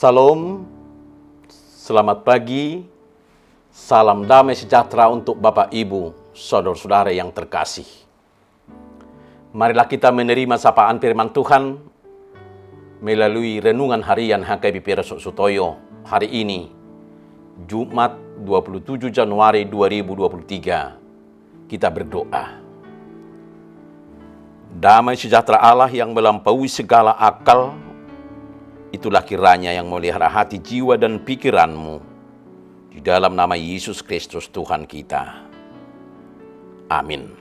Salam, selamat pagi, salam damai sejahtera untuk Bapak Ibu, saudara-saudara yang terkasih. Marilah kita menerima sapaan firman Tuhan melalui renungan harian HKBP Resok Sutoyo hari ini, Jumat 27 Januari 2023. Kita berdoa. Damai sejahtera Allah yang melampaui segala akal, itulah kiranya yang melihara hati, jiwa, dan pikiranmu. Di dalam nama Yesus Kristus Tuhan kita. Amin.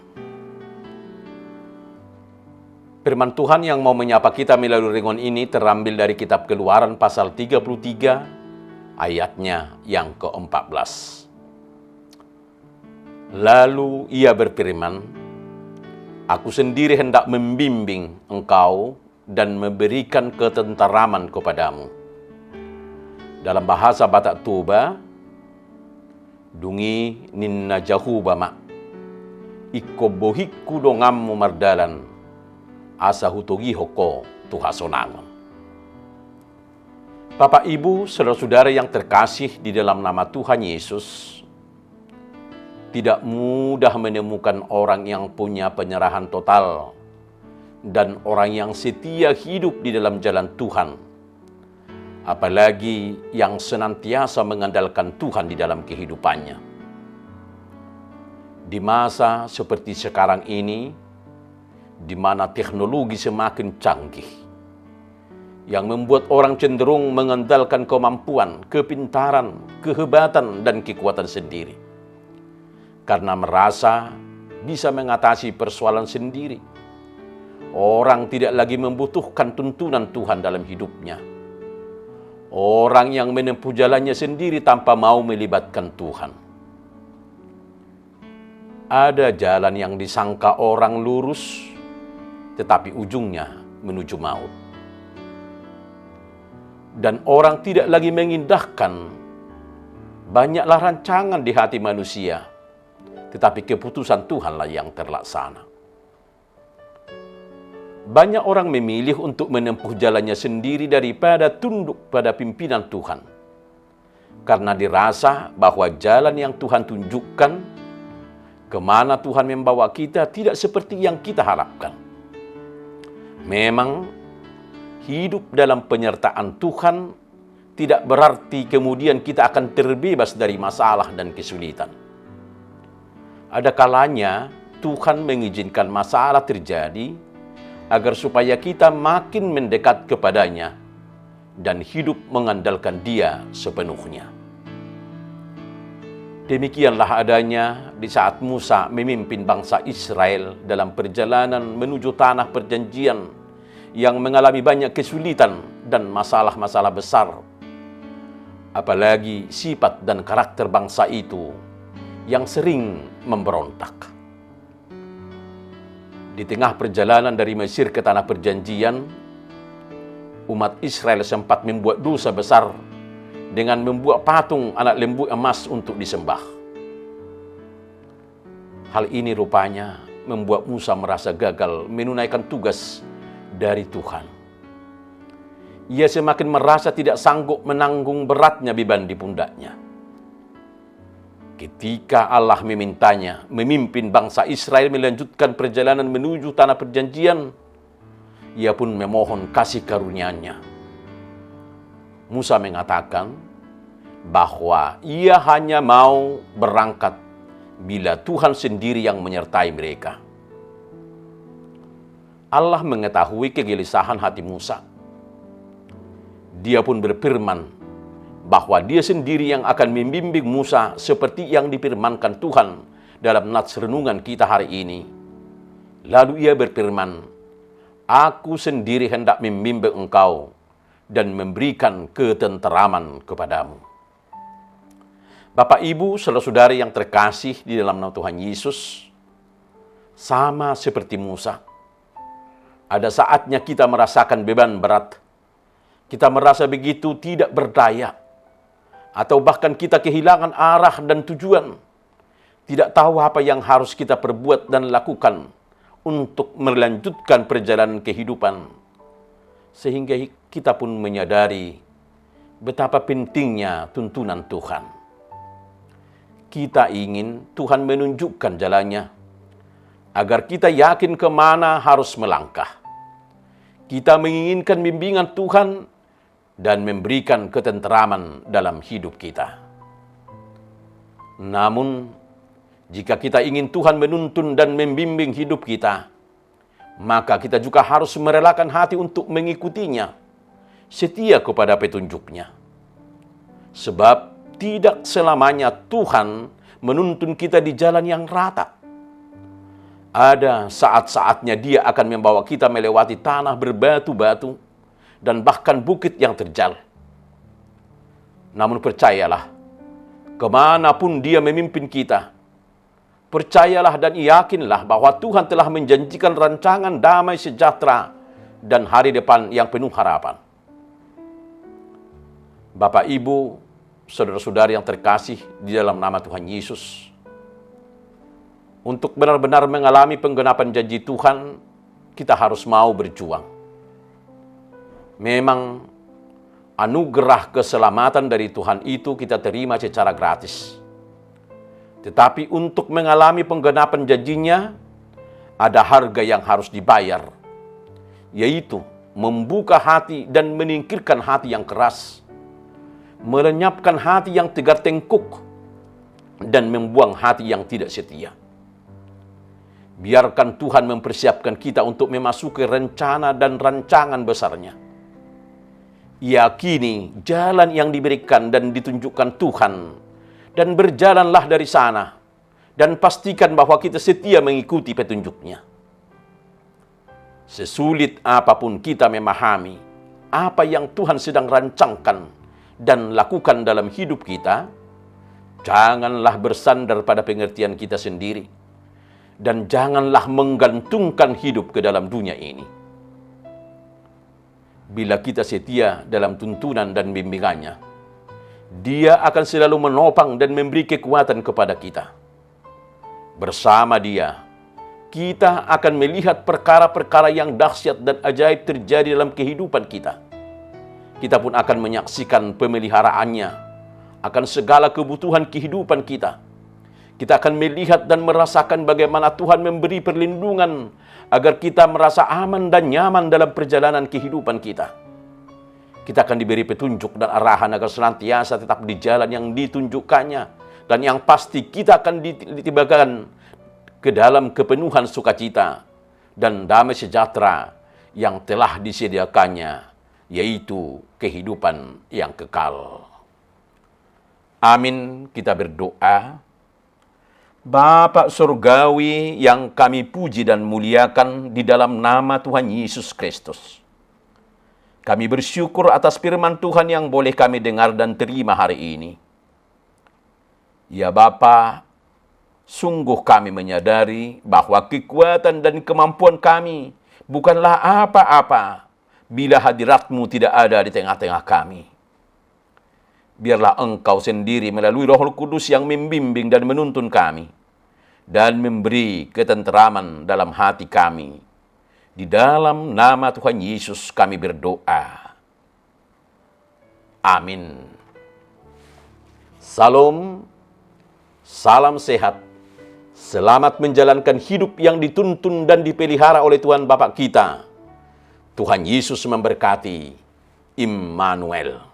Firman Tuhan yang mau menyapa kita melalui renungan ini terambil dari kitab Keluaran pasal 33, ayatnya yang ke-14. Lalu ia berfirman, "Aku sendiri hendak membimbing engkau dan memberikan ketenteraman kepadamu." Dalam bahasa Batak Toba, dungi ninna jahu bama, iko bohiku dongammu mardalan, asa hutogi hoko tuhasonangon. Bapak Ibu, saudara-saudara yang terkasih di dalam nama Tuhan Yesus, tidak mudah menemukan orang yang punya penyerahan total dan orang yang setia hidup di dalam jalan Tuhan, apalagi yang senantiasa mengandalkan Tuhan di dalam kehidupannya. Di masa seperti sekarang ini, di mana teknologi semakin canggih, yang membuat orang cenderung mengandalkan kemampuan, kepintaran, kehebatan, dan kekuatan sendiri, karena merasa bisa mengatasi persoalan sendiri. Orang tidak lagi membutuhkan tuntunan Tuhan dalam hidupnya. Orang yang menempuh jalannya sendiri tanpa mau melibatkan Tuhan. Ada jalan yang disangka orang lurus, tetapi ujungnya menuju maut. Dan orang tidak lagi mengindahkan banyaklah rancangan di hati manusia, tetapi keputusan Tuhanlah yang terlaksana. Banyak orang memilih untuk menempuh jalannya sendiri daripada tunduk pada pimpinan Tuhan, karena dirasa bahwa jalan yang Tuhan tunjukkan, kemana Tuhan membawa kita, tidak seperti yang kita harapkan. Memang, hidup dalam penyertaan Tuhan tidak berarti kemudian kita akan terbebas dari masalah dan kesulitan. Ada kalanya Tuhan mengizinkan masalah terjadi agar supaya kita makin mendekat kepadanya dan hidup mengandalkan Dia sepenuhnya. Demikianlah adanya di saat Musa memimpin bangsa Israel dalam perjalanan menuju tanah perjanjian yang mengalami banyak kesulitan dan masalah-masalah besar. Apalagi sifat dan karakter bangsa itu yang sering memberontak. Di tengah perjalanan dari Mesir ke tanah perjanjian, umat Israel sempat membuat dosa besar dengan membuat patung anak lembu emas untuk disembah. Hal ini rupanya membuat Musa merasa gagal menunaikan tugas dari Tuhan. Ia semakin merasa tidak sanggup menanggung beratnya beban di pundaknya. Ketika Allah memintanya memimpin bangsa Israel melanjutkan perjalanan menuju tanah perjanjian, ia pun memohon kasih karunia-Nya. Musa mengatakan bahwa ia hanya mau berangkat bila Tuhan sendiri yang menyertai mereka. Allah mengetahui kegelisahan hati Musa. Dia pun berfirman bahwa Dia sendiri yang akan membimbing Musa seperti yang difirmankan Tuhan dalam nats renungan kita hari ini. Lalu ia berfirman, "Aku sendiri hendak membimbing engkau dan memberikan ketenteraman kepadamu." Bapak Ibu, saudara-saudari yang terkasih di dalam nama Tuhan Yesus, sama seperti Musa, ada saatnya kita merasakan beban berat. Kita merasa begitu tidak berdaya, atau bahkan kita kehilangan arah dan tujuan, tidak tahu apa yang harus kita perbuat dan lakukan untuk melanjutkan perjalanan kehidupan. Sehingga kita pun menyadari betapa pentingnya tuntunan Tuhan. Kita ingin Tuhan menunjukkan jalannya, agar kita yakin kemana harus melangkah. Kita menginginkan bimbingan Tuhan dan memberikan ketenteraman dalam hidup kita. Namun, jika kita ingin Tuhan menuntun dan membimbing hidup kita, maka kita juga harus merelakan hati untuk mengikutinya, setia kepada petunjuknya. Sebab tidak selamanya Tuhan menuntun kita di jalan yang rata. Ada saat-saatnya Dia akan membawa kita melewati tanah berbatu-batu dan bahkan bukit yang terjal. Namun percayalah, kemanapun Dia memimpin kita, percayalah dan yakinlah bahwa Tuhan telah menjanjikan rancangan damai sejahtera dan hari depan yang penuh harapan. Bapak, Ibu, saudara-saudari yang terkasih di dalam nama Tuhan Yesus, untuk benar-benar mengalami penggenapan janji Tuhan, kita harus mau berjuang. Memang anugerah keselamatan dari Tuhan itu kita terima secara gratis. Tetapi untuk mengalami penggenapan janjinya, ada harga yang harus dibayar, yaitu membuka hati dan menyingkirkan hati yang keras, melenyapkan hati yang tegar tengkuk, dan membuang hati yang tidak setia. Biarkan Tuhan mempersiapkan kita untuk memasuki rencana dan rancangan besarnya. Yakini jalan yang diberikan dan ditunjukkan Tuhan, dan berjalanlah dari sana, dan pastikan bahwa kita setia mengikuti petunjuknya. Sesulit apapun kita memahami apa yang Tuhan sedang rancangkan dan lakukan dalam hidup kita, janganlah bersandar pada pengertian kita sendiri, dan janganlah menggantungkan hidup ke dalam dunia ini. Bila kita setia dalam tuntunan dan bimbingannya, Dia akan selalu menopang dan memberi kekuatan kepada kita. Bersama Dia, kita akan melihat perkara-perkara yang dahsyat dan ajaib terjadi dalam kehidupan kita. Kita pun akan menyaksikan pemeliharaannya akan segala kebutuhan kehidupan kita. Kita akan melihat dan merasakan bagaimana Tuhan memberi perlindungan agar kita merasa aman dan nyaman dalam perjalanan kehidupan kita. Kita akan diberi petunjuk dan arahan agar senantiasa tetap di jalan yang ditunjukkannya. Dan yang pasti kita akan ditibakan ke dalam kepenuhan sukacita dan damai sejahtera yang telah disediakannya, yaitu kehidupan yang kekal. Amin. Kita berdoa. Bapa surgawi yang kami puji dan muliakan di dalam nama Tuhan Yesus Kristus, kami bersyukur atas firman Tuhan yang boleh kami dengar dan terima hari ini. Ya Bapa, sungguh kami menyadari bahwa kekuatan dan kemampuan kami bukanlah apa-apa bila hadirat-Mu tidak ada di tengah-tengah kami. Biarlah Engkau sendiri melalui Roh Kudus yang membimbing dan menuntun kami, dan memberi ketenteraman dalam hati kami. Di dalam nama Tuhan Yesus kami berdoa. Amin. Salam, salam sehat. Selamat menjalankan hidup yang dituntun dan dipelihara oleh Tuhan Bapa kita. Tuhan Yesus memberkati. Immanuel.